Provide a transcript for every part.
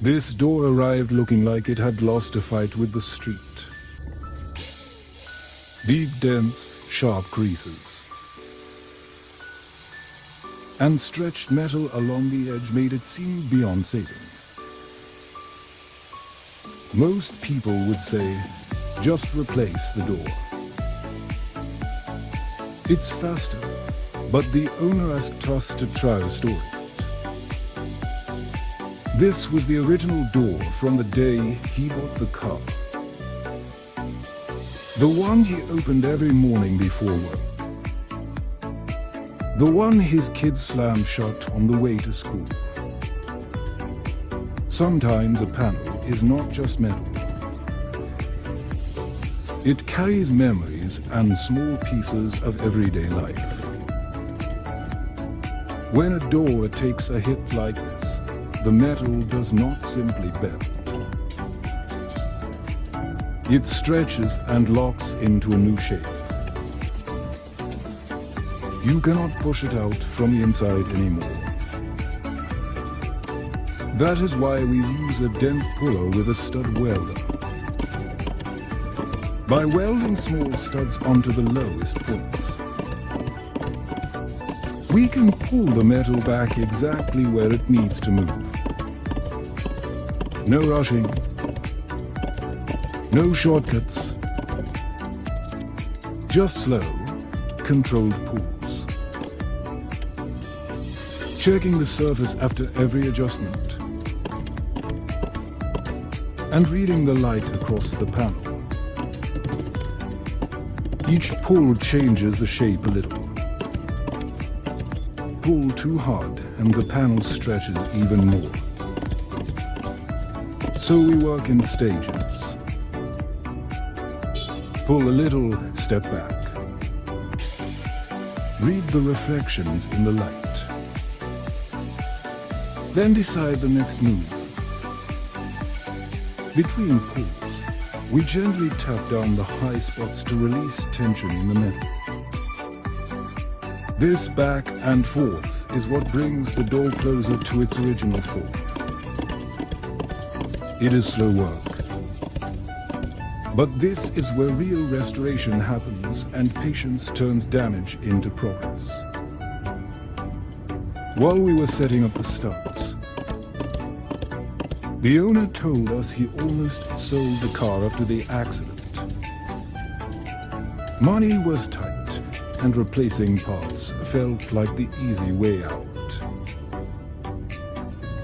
This door arrived looking like it had lost a fight with the street. Deep dents, sharp creases, and stretched metal along the edge made it seem beyond saving. Most people would say, just replace the door. It's faster, but the owner asked us to try restoring it. This was the original door from the day he bought the car. The one he opened every morning before work. The one his kids slammed shut on the way to school. Sometimes a panel is not just metal. It carries memories and small pieces of everyday life. When a door takes a hit like this, the metal does not simply bend. It stretches and locks into a new shape. You cannot push it out from the inside anymore. That is why we use a dent puller with a stud welder. By welding small studs onto the lowest points, we can pull the metal back exactly where it needs to move. No rushing, no shortcuts, just slow, controlled pulls. Checking the surface after every adjustment, and reading the light across the panel. Each pull changes the shape a little. Pull too hard and the panel stretches even more. So we work in stages. Pull a little, step back. Read the reflections in the light. Then decide the next move. Between pulls, we gently tap down the high spots to release tension in the metal. This back and forth is what brings the door closer to its original form. It is slow work. But this is where real restoration happens and patience turns damage into progress. While we were setting up the studs, the owner told us he almost sold the car after the accident. Money was tight, and replacing parts felt like the easy way out.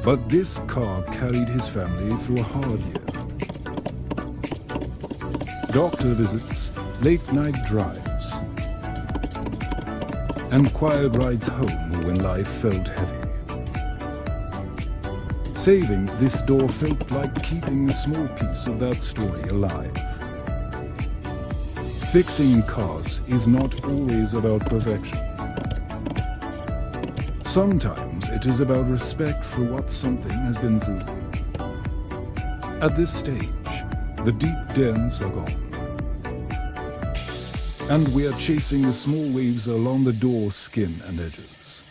But this car carried his family through a hard year. Doctor visits, late-night drives, and quiet rides home when life felt heavy. Saving this door felt like keeping a small piece of that story alive. Fixing cars is not always about perfection. Sometimes it is about respect for what something has been through. At this stage, the deep dents are gone. And we are chasing the small waves along the door's skin and edges.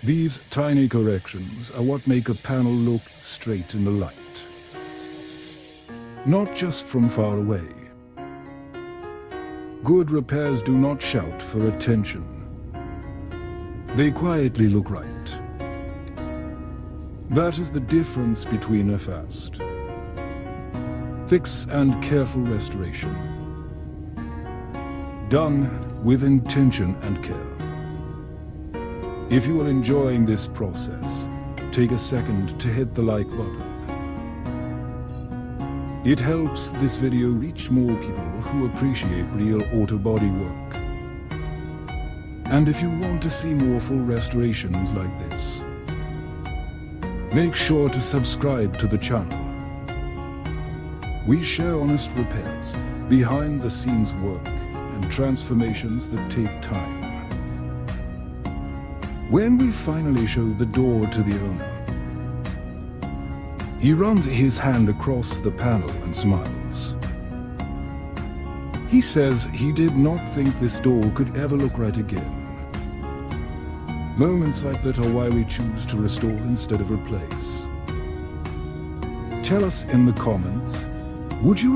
These tiny corrections are what make a panel look straight in the light. Not just from far away. Good repairs do not shout for attention. They quietly look right. That is the difference between a fast fix and careful restoration. Done with intention and care. If you are enjoying this process, take a second to hit the like button. It helps this video reach more people who appreciate real auto body work. And if you want to see more full restorations like this, make sure to subscribe to the channel. We share honest repairs, behind the scenes work, and transformations that take time. When we finally show the door to the owner, he runs his hand across the panel and smiles. He says he did not think this door could ever look right again. Moments like that are why we choose to restore instead of replace. Tell us in the comments, would you